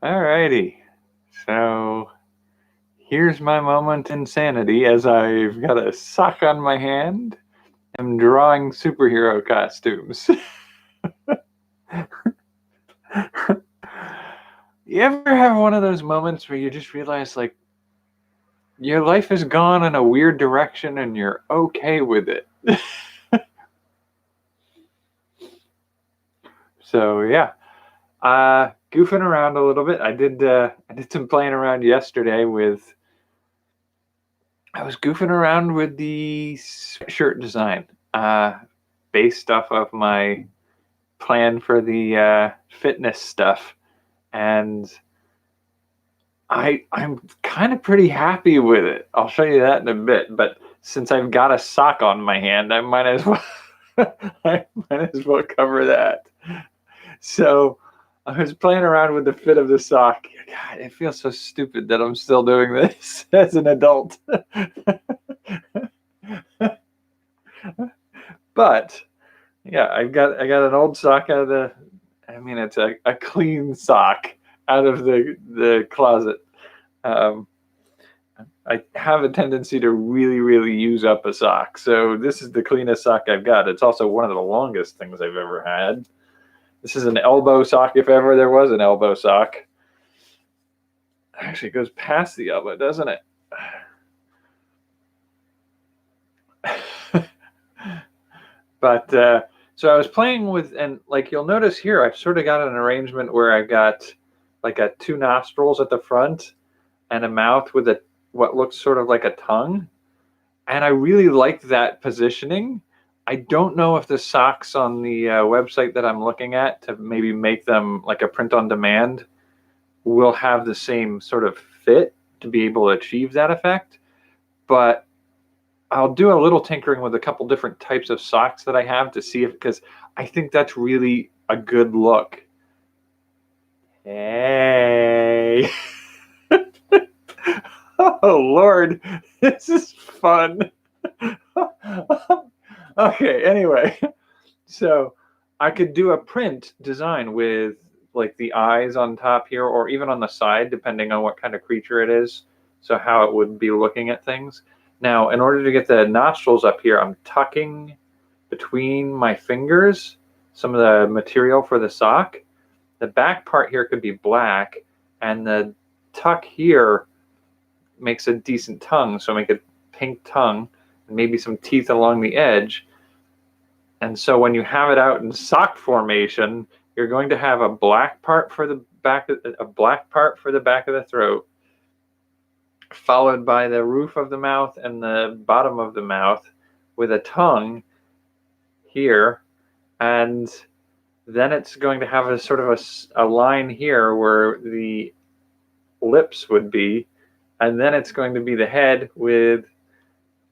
Alrighty. So here's my moment in sanity as I've got a sock on my hand. I'm drawing superhero costumes. You ever have one of those moments where you just realize, like, your life has gone in a weird direction and you're okay with it? So yeah, goofing around a little bit. I did some playing around yesterday with. I was goofing around with the sweatshirt design, based off of my plan for the fitness stuff, and I'm kind of pretty happy with it. I'll show you that in a bit. But since I've got a sock on my hand, I might as well cover that. So I was playing around with the fit of the sock. God, it feels so stupid that I'm still doing this as an adult. But yeah, I got an old sock out of the. I mean, it's a clean sock out of the closet. Um, I have a tendency to really use up a sock, so this is the cleanest sock I've got. It's also one of the longest things I've ever had. This is an elbow sock, if ever there was an elbow sock. Actually, it goes past the elbow, doesn't it? But so I was playing with, and like you'll notice here, I've sort of got an arrangement where I've got like two nostrils at the front and a mouth with what looks sort of like a tongue. And I really like that positioning. I don't know if the socks on the website that I'm looking at to maybe make them like a print on demand will have the same sort of fit to be able to achieve that effect. But I'll do a little tinkering with a couple different types of socks that I have to see if, because I think that's really a good look. Hey. Oh Lord, this is fun. Okay, anyway, so I could do a print design with like the eyes on top here, or even on the side, depending on what kind of creature it is. So how it would be looking at things. Now, in order to get the nostrils up here, I'm tucking between my fingers some of the material for the sock. The back part here could be black, and the tuck here makes a decent tongue, so make a pink tongue, and maybe some teeth along the edge. And so when you have it out in sock formation, you're going to have a black part for the back of the throat, followed by the roof of the mouth and the bottom of the mouth with a tongue here, and then it's going to have a sort of a line here where the lips would be, and then it's going to be the head with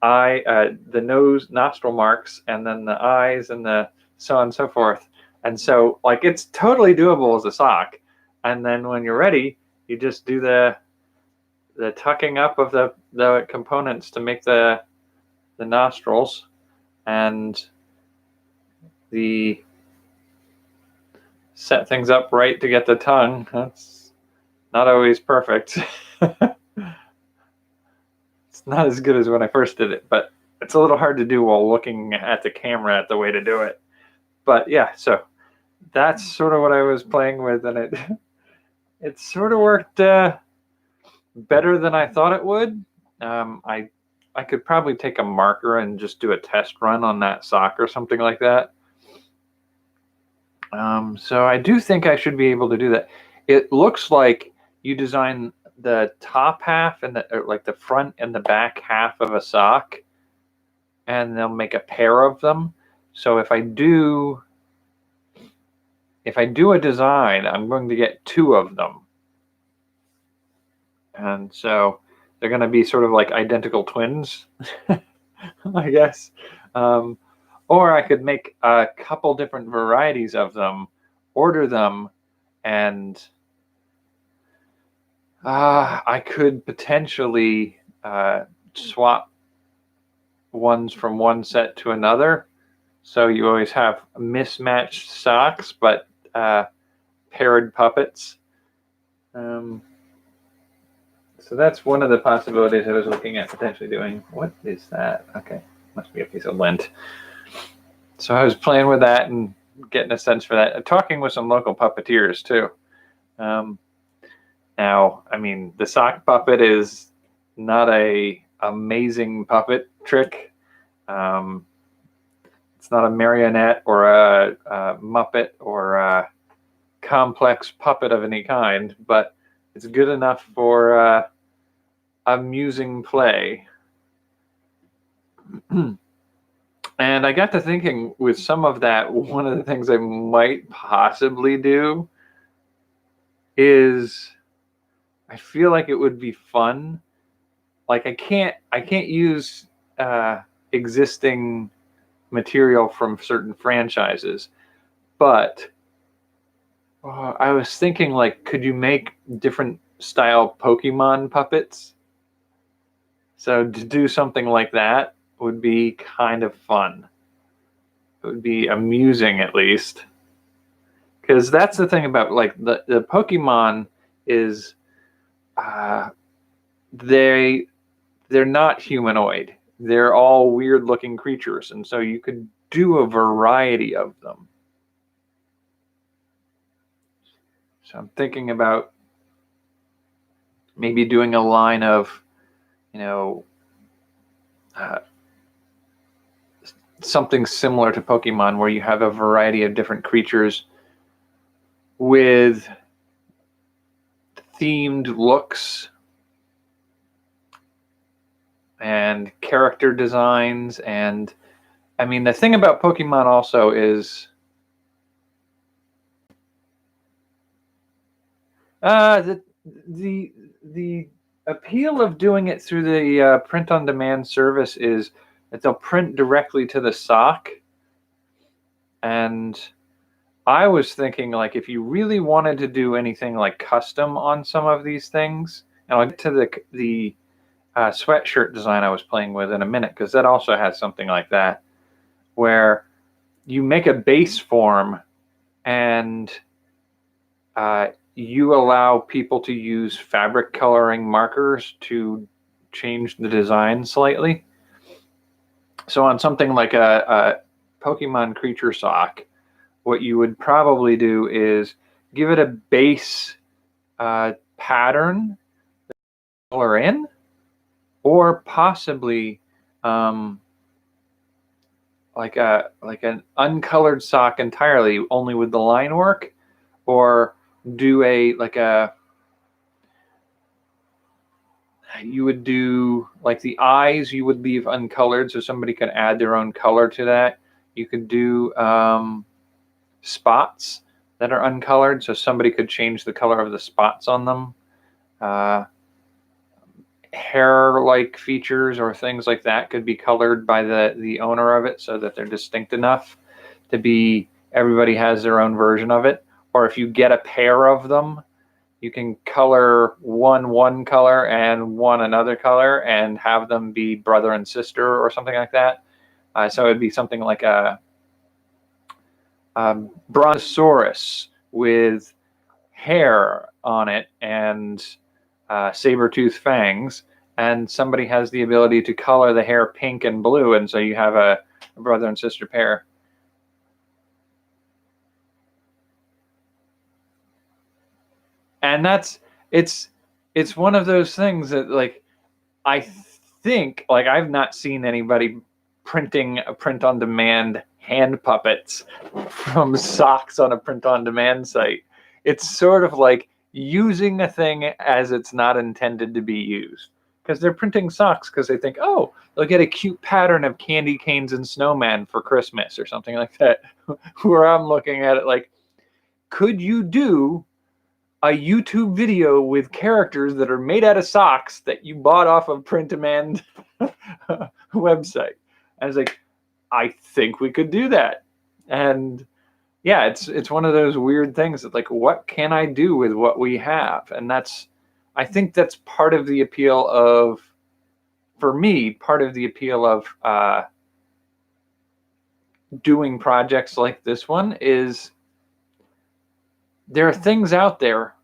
the nose, nostril marks, and then the eyes, and the so on and so forth. And so, like, it's totally doable as a sock. And then when you're ready, you just do the tucking up of the components to make the nostrils, and the set things up right to get the tongue. That's not always perfect. It's not as good as when I first did it, but it's a little hard to do while looking at the camera at the way to do it. But yeah, so that's sort of what I was playing with, and it sort of worked better than I thought it would. I could probably take a marker and just do a test run on that sock or something like that. So I do think I should be able to do that. It looks like you design the top half and like the front and the back half of a sock, and they'll make a pair of them. So if I do a design, I'm going to get two of them. And so they're going to be sort of like identical twins, I guess. Or I could make a couple different varieties of them, order them, and I could potentially swap ones from one set to another. So you always have mismatched socks, but paired puppets. So that's one of the possibilities I was looking at potentially doing. What is that? Okay, must be a piece of lint. So I was playing with that and getting a sense for that. Talking with some local puppeteers too. Now, I mean, the sock puppet is not a amazing puppet trick. It's not a marionette or a Muppet or a complex puppet of any kind, but it's good enough for amusing play. And I got to thinking with some of that, one of the things I might possibly do is I feel like it would be fun. Like I can't use existing material from certain franchises, but I was thinking, like, could you make different style Pokemon puppets? So to do something like that would be kind of fun. It would be amusing, at least, because that's the thing about like the Pokemon is they're not humanoid. They're all weird looking creatures, and so you could do a variety of them. So I'm thinking about maybe doing a line of, something similar to Pokemon, where you have a variety of different creatures with themed looks and character designs. And I mean, the thing about Pokemon also is the appeal of doing it through the print-on-demand service is that they'll print directly to the sock. And I was thinking, like, if you really wanted to do anything like custom on some of these things, and I'll get to the sweatshirt design I was playing with in a minute, because that also has something like that, where you make a base form and you allow people to use fabric coloring markers to change the design slightly. So on something like a Pokemon creature sock, what you would probably do is give it a base pattern to color in, or possibly like an uncolored sock entirely, only with the line work, or do you would do like the eyes you would leave uncolored, so somebody could add their own color to that. You could do spots that are uncolored, so somebody could change the color of the spots on them. Hair-like features or things like that could be colored by the owner of it, so that they're distinct enough to be, everybody has their own version of it. Or if you get a pair of them, you can color one color and one another color and have them be brother and sister or something like that. So it'd be something like a brontosaurus with hair on it and saber-tooth fangs, and somebody has the ability to color the hair pink and blue, and so you have a brother and sister pair. And it's one of those things that, like, I think, like, I've not seen anybody printing a print-on-demand hand puppets from socks on a print-on-demand site. It's sort of like using a thing as it's not intended to be used, because they're printing socks because they think, oh, they'll get a cute pattern of candy canes and snowman for Christmas or something like that. Where I'm looking at it like, could you do a YouTube video with characters that are made out of socks that you bought off of print-on-demand website? I was like, I think we could do that. And yeah, it's one of those weird things that, like, what can I do with what we have? And I think that's part of the appeal of, for me, part of the appeal of doing projects like this one is there are things out there,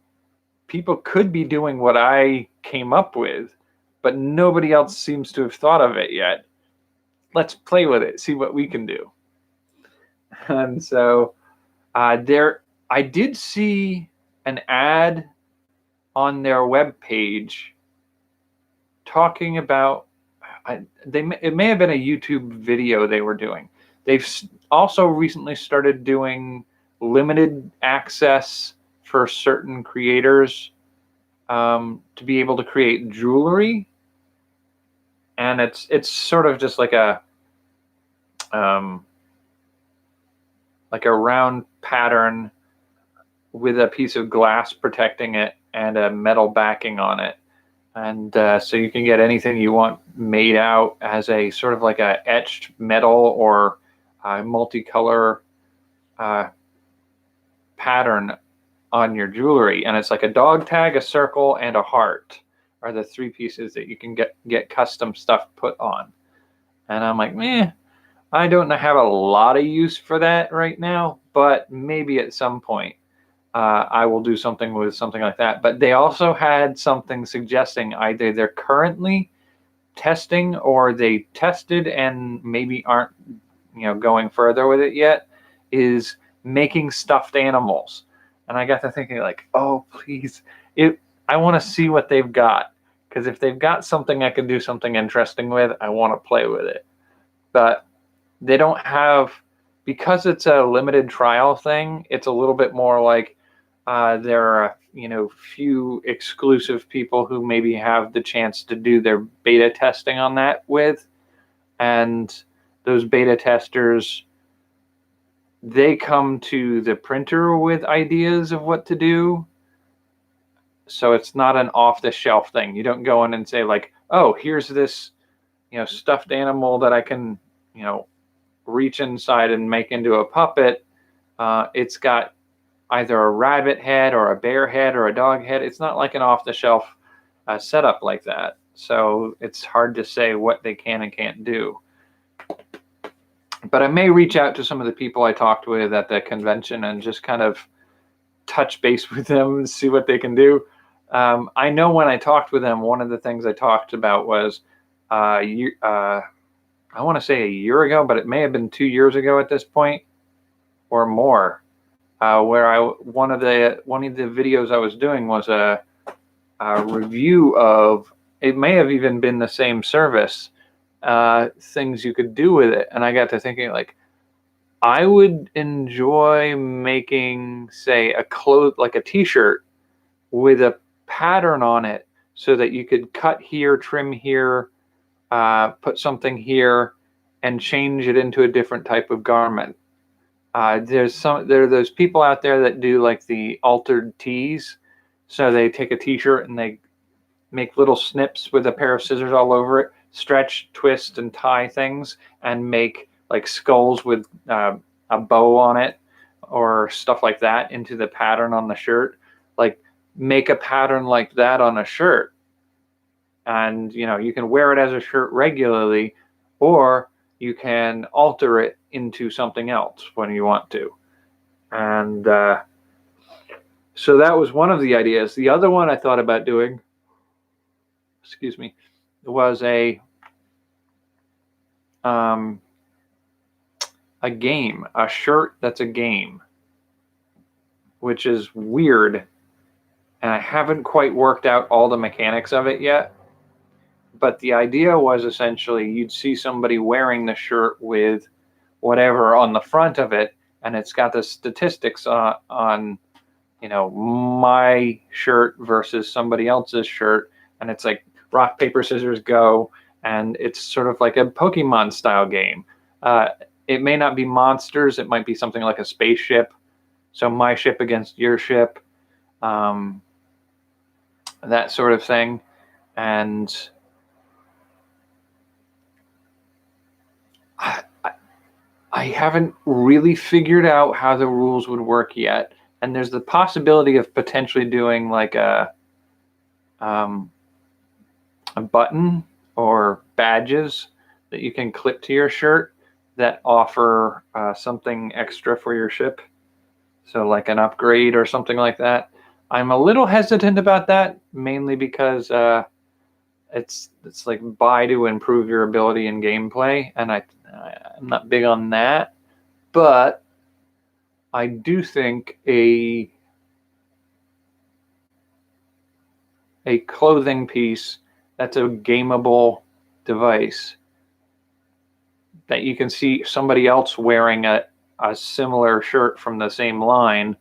people could be doing what I came up with, but nobody else seems to have thought of it yet. Let's play with it, see what we can do. And so I did see an ad on their webpage talking about, it may have been a YouTube video they were doing. They've also recently started doing limited access for certain creators to be able to create jewelry, and it's sort of just like a round pattern with a piece of glass protecting it and a metal backing on it. And so you can get anything you want made out as a sort of like a etched metal or multicolor pattern on your jewelry. And it's like a dog tag, a circle, and a heart are the three pieces that you can get custom stuff put on. And I'm like, I don't have a lot of use for that right now, but maybe at some point I will do something with something like that. But they also had something suggesting either they're currently testing or they tested and maybe aren't, going further with it yet, is making stuffed animals. And I got to thinking, like, oh, please, I want to see what they've got. Because if they've got something I can do something interesting with, I want to play with it. But they don't have, because it's a limited trial thing, it's a little bit more like there are few exclusive people who maybe have the chance to do their beta testing on that with, and those beta testers, they come to the printer with ideas of what to do. So it's not an off-the-shelf thing. You don't go in and say, like, oh, here's this stuffed animal that I can reach inside and make into a puppet. It's got either a rabbit head or a bear head or a dog head. It's not like an off-the-shelf setup like that. So it's hard to say what they can and can't do. But I may reach out to some of the people I talked with at the convention and just kind of touch base with them and see what they can do. I know when I talked with them, one of the things I talked about was, I want to say a year ago, but it may have been 2 years ago at this point or more. Where one of the videos I was doing was a review of, it may have even been the same service, things you could do with it. And I got to thinking, like, I would enjoy making, say, like a t-shirt with a pattern on it so that you could cut here, trim here, put something here, and change it into a different type of garment. There are those people out there that do like the altered tees. So they take a t-shirt and they make little snips with a pair of scissors all over it, stretch, twist, and tie things, and make like skulls with a bow on it or stuff like that into the pattern on the shirt. Like, make a pattern like that on a shirt. And, you can wear it as a shirt regularly, or you can alter it into something else when you want to. And so that was one of the ideas. The other one I thought about doing, was a game, a shirt that's a game, which is weird. And I haven't quite worked out all the mechanics of it yet. But the idea was essentially you'd see somebody wearing the shirt with whatever on the front of it, and it's got the statistics on my shirt versus somebody else's shirt, and it's like rock, paper, scissors, go, and it's sort of like a Pokemon style game. It may not be monsters, it might be something like a spaceship. So my ship against your ship, that sort of thing. And I haven't really figured out how the rules would work yet. And there's the possibility of potentially doing like a button or badges that you can clip to your shirt that offer something extra for your ship. So like an upgrade or something like that. I'm a little hesitant about that, mainly because it's like buy to improve your ability in gameplay, and I'm not big on that. But I do think a clothing piece that's a gameable device that you can see somebody else wearing a similar shirt from the same line,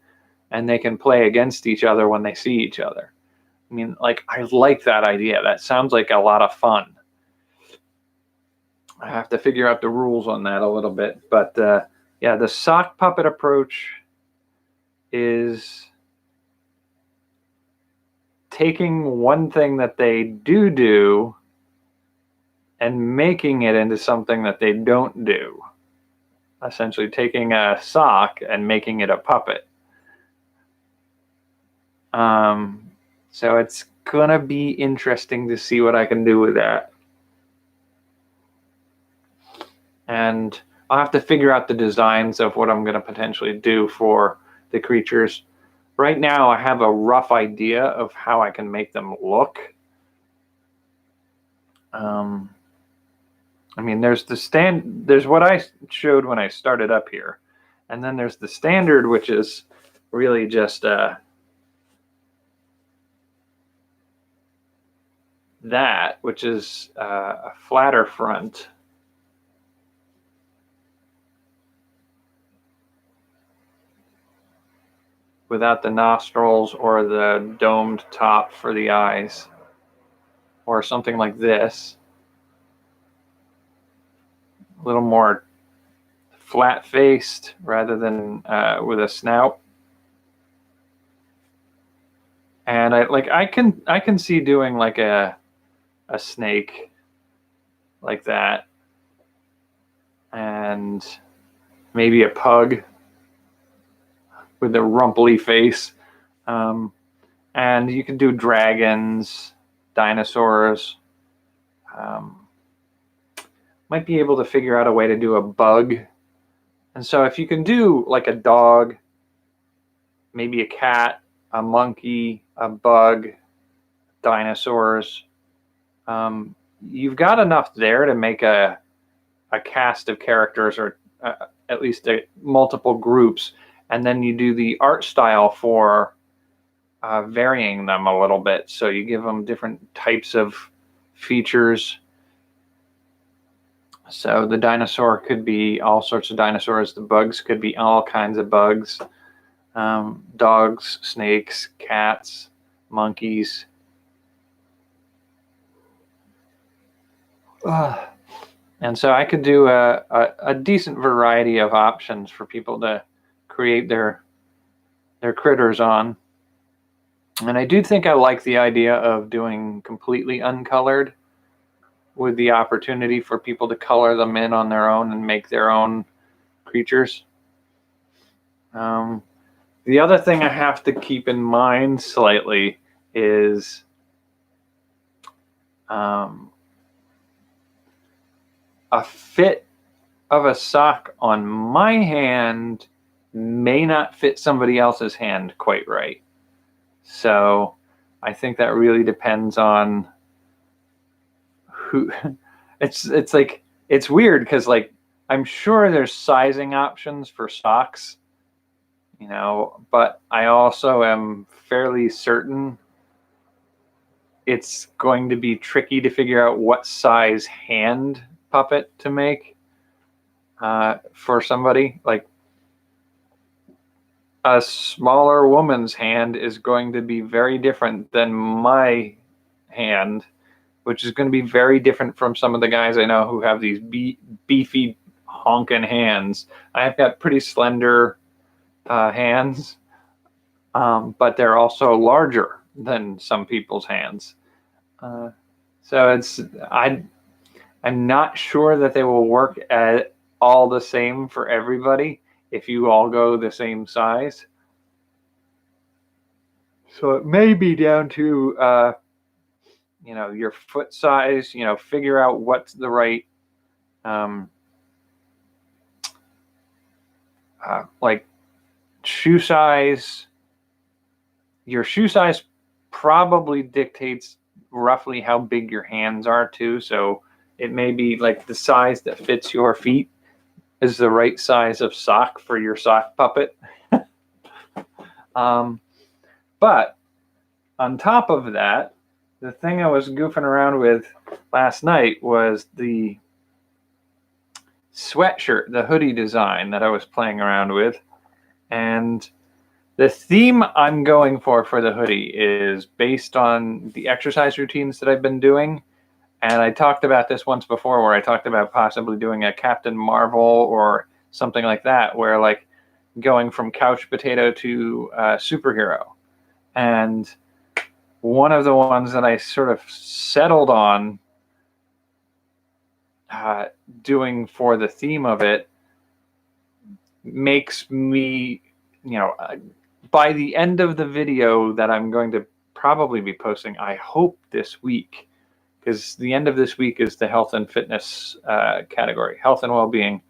and they can play against each other when they see each other. I mean, like, I like that idea. That sounds like a lot of fun. I have to figure out the rules on that a little bit. But yeah, the sock puppet approach is taking one thing that they do and making it into something that they don't do. Essentially taking a sock and making it a puppet. So it's gonna be interesting to see what I can do with that. And I'll have to figure out the designs of what I'm gonna potentially do for the creatures. Right now, I have a rough idea of how I can make them look. I mean, there's what I showed when I started up here, and then there's the standard, which is really just that, which is a flatter front. Without the nostrils or the domed top for the eyes, or something like this. A little more flat-faced rather than with a snout. And I can see doing like a snake like that, and maybe a pug with a rumply face. And you can do dragons, dinosaurs. Might be able to figure out a way to do a bug. And so if you can do like a dog, maybe a cat, a monkey, a bug, dinosaurs, you've got enough there to make a cast of characters, or at least multiple groups. And then you do the art style for varying them a little bit. So you give them different types of features. So the dinosaur could be all sorts of dinosaurs. The bugs could be all kinds of bugs. Dogs, snakes, cats, monkeys. And so I could do a decent variety of options for people to create their critters on. And I do think I like the idea of doing completely uncolored, with the opportunity for people to color them in on their own and make their own creatures. The other thing I have to keep in mind slightly is a fit of a sock on my hand may not fit somebody else's hand quite right. So I think that really depends on who. It's like, it's weird because, like, I'm sure there's sizing options for socks, you know, but I also am fairly certain it's going to be tricky to figure out what size hand puppet to make for somebody. Like, a smaller woman's hand is going to be very different than my hand, which is going to be very different from some of the guys I know who have these beefy honking hands. I've got pretty slender hands, but they're also larger than some people's hands. So I'm not sure that they will work at all the same for everybody if you all go the same size. So it may be down to your foot size. Figure out what's the right like shoe size, your shoe size probably dictates roughly how big your hands are too. So it may be like the size that fits your feet is the right size of sock for your sock puppet. But on top of that, the thing I was goofing around with last night was the sweatshirt, the hoodie design that I was playing around with. And the theme I'm going for the hoodie is based on the exercise routines that I've been doing. And I talked about this once before where I talked about possibly doing a Captain Marvel or something like that, where like going from couch potato to superhero. And one of the ones that I sort of settled on doing for the theme of it makes me, by the end of the video that I'm going to probably be posting, I hope this week, because the end of this week is the health and fitness category, health and well-being.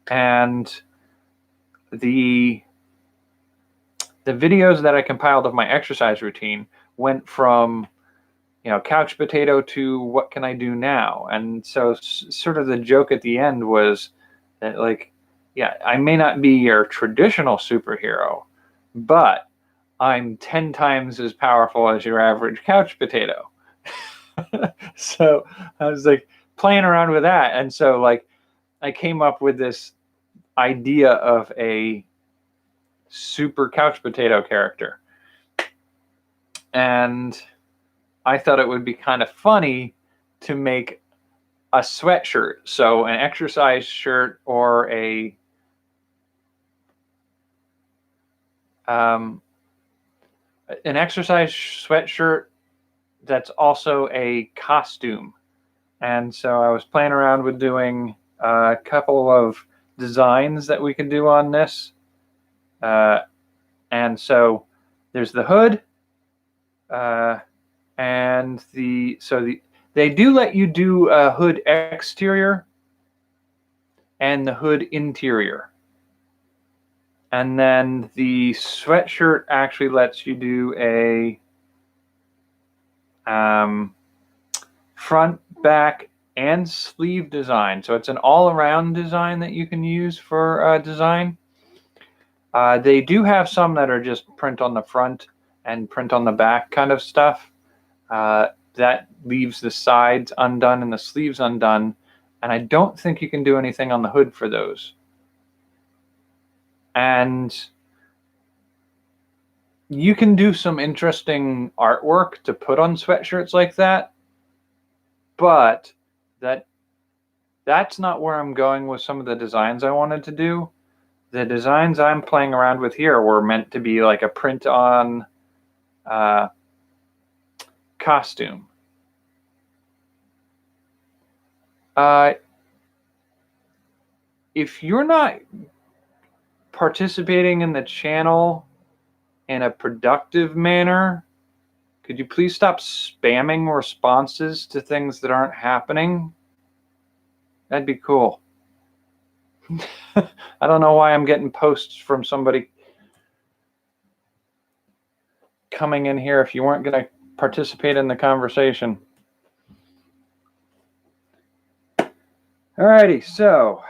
And the videos that I compiled of my exercise routine went from, couch potato to what can I do now? And so sort of the joke at the end was that, like, yeah, I may not be your traditional superhero, but I'm 10 times as powerful as your average couch potato. So I was like playing around with that. And so like I came up with this idea of a super couch potato character. And I thought it would be kind of funny to make a sweatshirt. So an exercise shirt or an exercise sweatshirt that's also a costume. And so I was playing around with doing a couple of designs that we can do on this. And so there's the hood, and they do let you do a hood exterior and the hood interior. And then the sweatshirt actually lets you do a front, back, and sleeve design. So it's an all-around design that you can use for design. They do have some that are just print on the front and print on the back kind of stuff. That leaves the sides undone and the sleeves undone. And I don't think you can do anything on the hood for those. And you can do some interesting artwork to put on sweatshirts like that, but that's not where I'm going with some of the designs I wanted to do. The designs I'm playing around with here were meant to be like a print on costume. If you're not participating in the channel in a productive manner, could you please stop spamming responses to things that aren't happening? That'd be cool. I don't know why I'm getting posts from somebody coming in here if you weren't going to participate in the conversation. Alrighty, so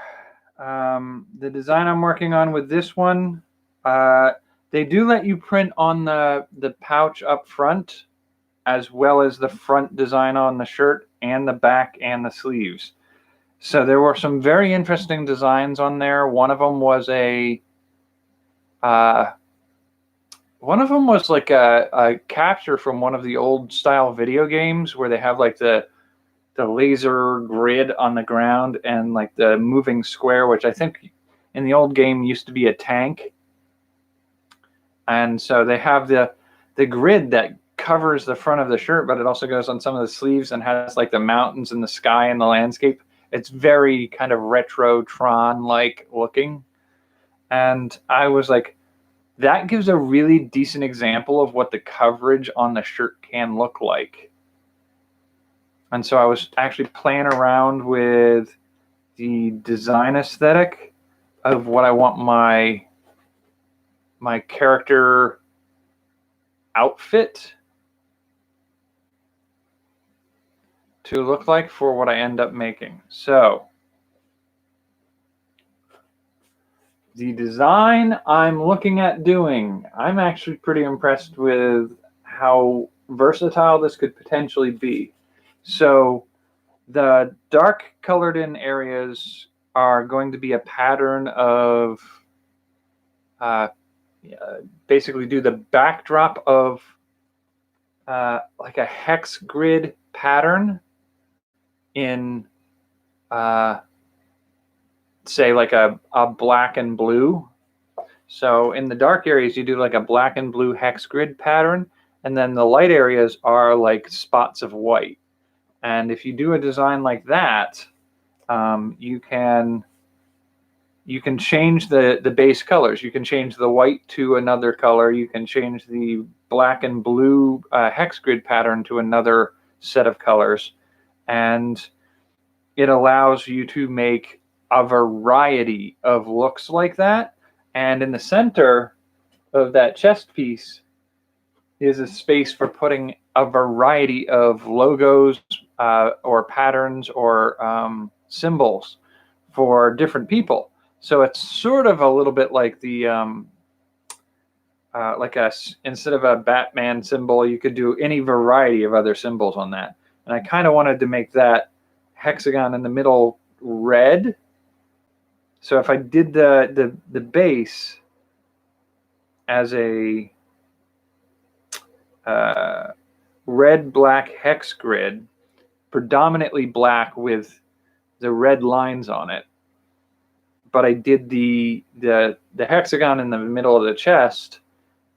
the design I'm working on with this one, they do let you print on the pouch up front, as well as the front design on the shirt and the back and the sleeves. So there were some very interesting designs on there. One of them was like a capture from one of the old style video games where they have like the laser grid on the ground and like the moving square, which I think in the old game used to be a tank. And so they have the grid that covers the front of the shirt, but it also goes on some of the sleeves and has like the mountains and the sky and the landscape. It's very kind of retro Tron-like looking. And I was like, that gives a really decent example of what the coverage on the shirt can look like. And so I was actually playing around with the design aesthetic of what I want my character outfit to look like for what I end up making. So the design I'm looking at doing, I'm actually pretty impressed with how versatile this could potentially be. So the dark colored in areas are going to be a pattern of basically do the backdrop of like a hex grid pattern in say like a black and blue. So in the dark areas, you do like a black and blue hex grid pattern, and then the light areas are like spots of white. And if you do a design like that, you can change the base colors. You can change the white to another color. You can change the black and blue hex grid pattern to another set of colors. And it allows you to make a variety of looks like that. And in the center of that chest piece is a space for putting a variety of logos or patterns or symbols for different people. So it's sort of a little bit like the instead of a Batman symbol, you could do any variety of other symbols on that. And I kind of wanted to make that hexagon in the middle red. So if I did the base as a red black hex grid, predominantly black with the red lines on it, but I did the hexagon in the middle of the chest.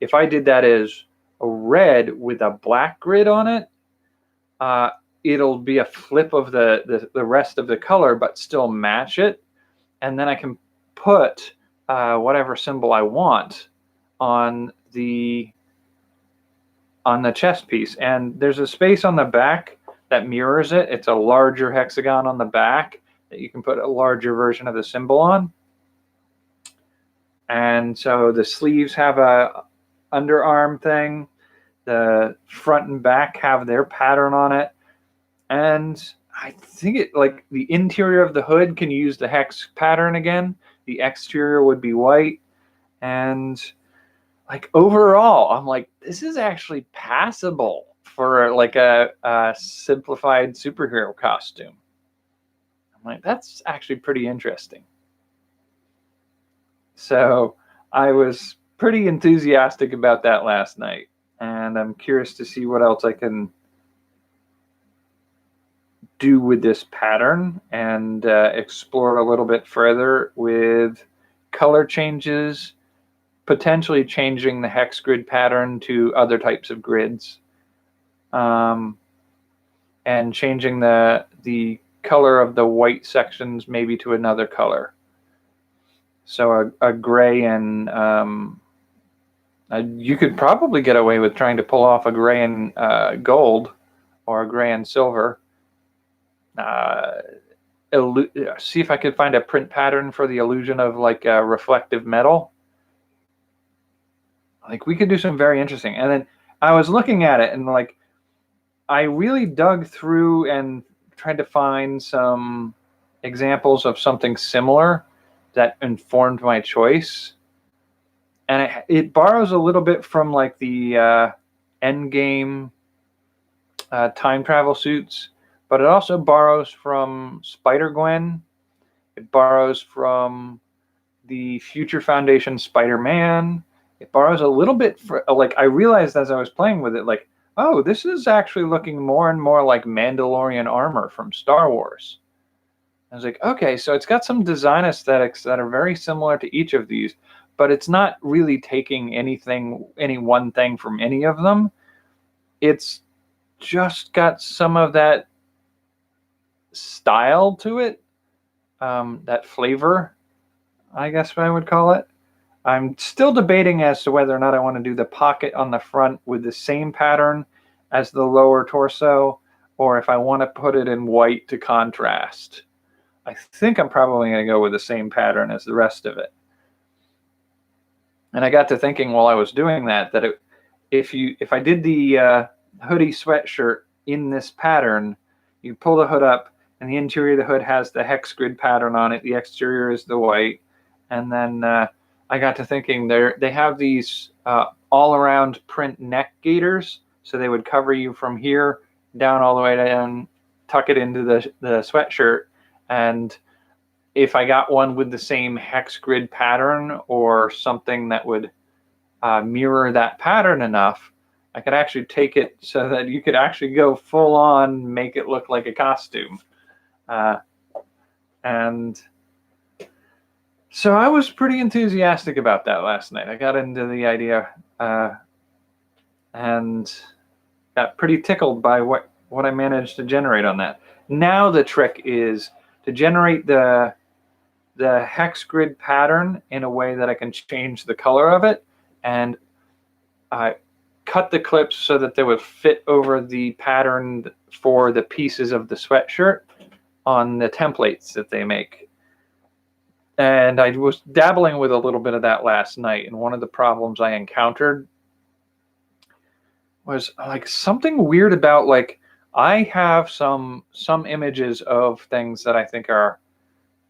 If I did that as a red with a black grid on it, it'll be a flip of the rest of the color, but still match it. And then I can put whatever symbol I want on the chest piece. And there's a space on the back that mirrors it. It's a larger hexagon on the back that you can put a larger version of the symbol on. And so the sleeves have a underarm thing. The front and back have their pattern on it. And I think it like the interior of the hood can use the hex pattern again. The exterior would be white. And like overall, I'm like, this is actually passable for like a simplified superhero costume. I'm like, that's actually pretty interesting. So I was pretty enthusiastic about that last night. And I'm curious to see what else I can do with this pattern and explore a little bit further with color changes, potentially changing the hex grid pattern to other types of grids, and changing the color of the white sections maybe to another color. So a gray and you could probably get away with trying to pull off a gray and gold or a gray and silver. See if I could find a print pattern for the illusion of like a reflective metal. Like we could do some very interesting. And then I was looking at it and like I really dug through and tried to find some examples of something similar that informed my choice. And it borrows a little bit from like the Endgame time travel suits, but it also borrows from Spider-Gwen. It borrows from the Future Foundation Spider-Man. It borrows a little bit for like I realized as I was playing with it, like, oh, this is actually looking more and more like Mandalorian armor from Star Wars. I was like, okay, so it's got some design aesthetics that are very similar to each of these, but it's not really taking any one thing from any of them. It's just got some of that style to it, that flavor, I guess I would call it. I'm still debating as to whether or not I want to do the pocket on the front with the same pattern as the lower torso, or if I want to put it in white to contrast. I think I'm probably going to go with the same pattern as the rest of it. And I got to thinking while I was doing that if I did the hoodie sweatshirt in this pattern, you pull the hood up, and the interior of the hood has the hex grid pattern on it. The exterior is the white, and then I got to thinking they have these all-around print neck gaiters, so they would cover you from here down all the way down, tuck it into the sweatshirt, and if I got one with the same hex grid pattern or something that would mirror that pattern enough, I could actually take it so that you could actually go full on, make it look like a costume. And so I was pretty enthusiastic about that last night. I got into the idea and got pretty tickled by what I managed to generate on that. Now the trick is to generate the hex grid pattern in a way that I can change the color of it, and I cut the clips so that they would fit over the pattern for the pieces of the sweatshirt on the templates that they make. And I was dabbling with a little bit of that last night, and one of the problems I encountered was like something weird about, like, I have some images of things that I think are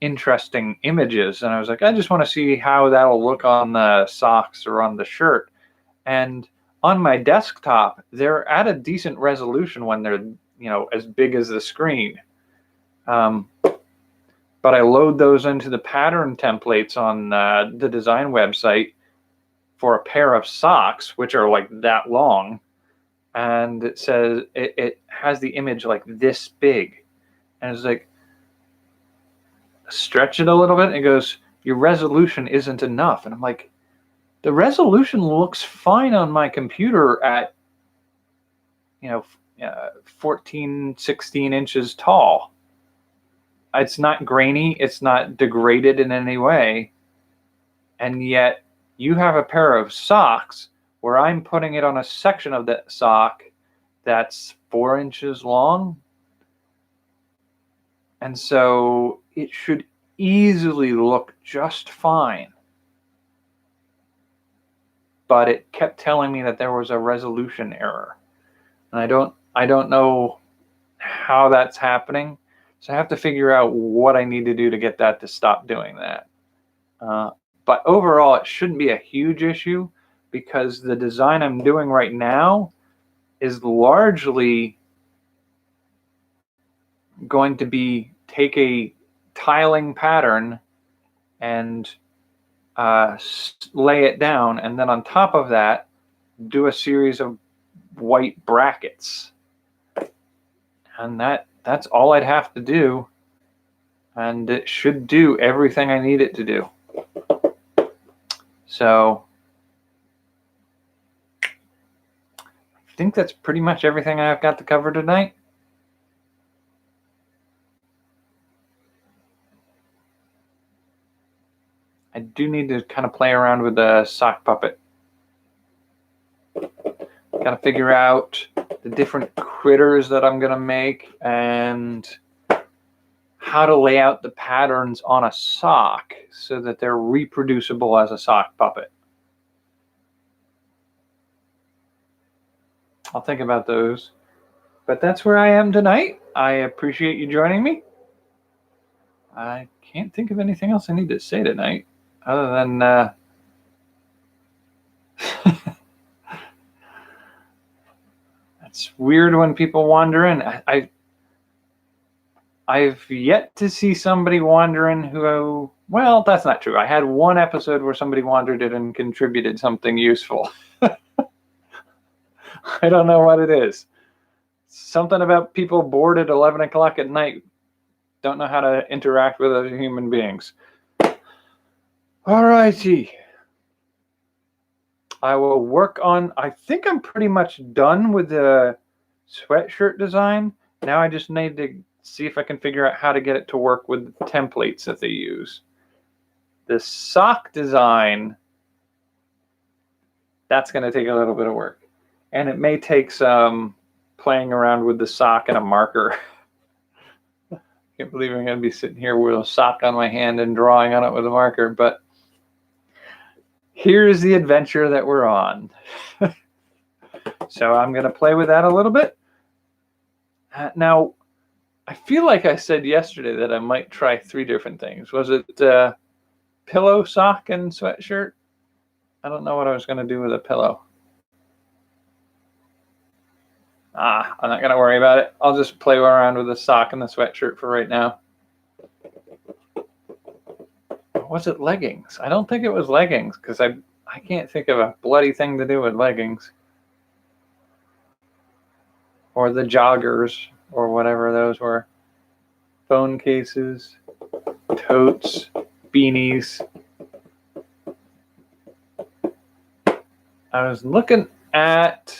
interesting images, and I was like, I just want to see how that'll look on the socks or on the shirt. And on my desktop, they're at a decent resolution when they're, as big as the screen. But I load those into the pattern templates on the design website for a pair of socks, which are like that long, and it says it has the image like this big, and it's like, stretch it a little bit, and it goes, your resolution isn't enough. And I'm like, the resolution looks fine on my computer at 14, 16 inches tall. It's not grainy, it's not degraded in any way, and yet you have a pair of socks where I'm putting it on a section of that sock that's 4 inches long, and so it should easily look just fine. But it kept telling me that there was a resolution error, and I don't know how that's happening. So I have to figure out what I need to do to get that to stop doing that. But overall, it shouldn't be a huge issue, because the design I'm doing right now is largely going to be take a tiling pattern and lay it down, and then on top of that, do a series of white brackets. And that's all I'd have to do, and it should do everything I need it to do. So I think that's pretty much everything I've got to cover tonight. I do need to kind of play around with the sock puppet. Got to figure out the different critters that I'm going to make and how to lay out the patterns on a sock so that they're reproducible as a sock puppet. I'll think about those. But that's where I am tonight. I appreciate you joining me. I can't think of anything else I need to say tonight other than it's weird when people wander in. I've yet to see somebody wander in who, well, that's not true. I had one episode where somebody wandered in and contributed something useful. I don't know what it is. Something about people bored at 11 o'clock at night, don't know how to interact with other human beings. All righty. I will work on, I think I'm pretty much done with the sweatshirt design. Now I just need to see if I can figure out how to get it to work with the templates that they use. The sock design, that's going to take a little bit of work. And it may take some playing around with the sock and a marker. I can't believe I'm going to be sitting here with a sock on my hand and drawing on it with a marker, but here's the adventure that we're on. So I'm going to play with that a little bit. Now, I feel like I said yesterday that I might try 3 different things. Was it pillow, sock, and sweatshirt? I don't know what I was going to do with a pillow. I'm not going to worry about it. I'll just play around with the sock and the sweatshirt for right now. Was it leggings? I don't think it was leggings because I can't think of a bloody thing to do with leggings. Or the joggers or whatever those were. Phone cases, totes, beanies. I was looking at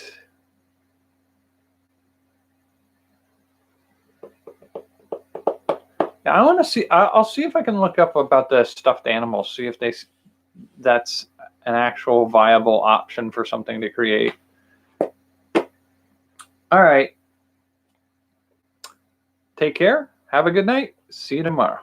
I want to see. I'll see if I can look up about the stuffed animals. See if that's an actual viable option for something to create. All right. Take care. Have a good night. See you tomorrow.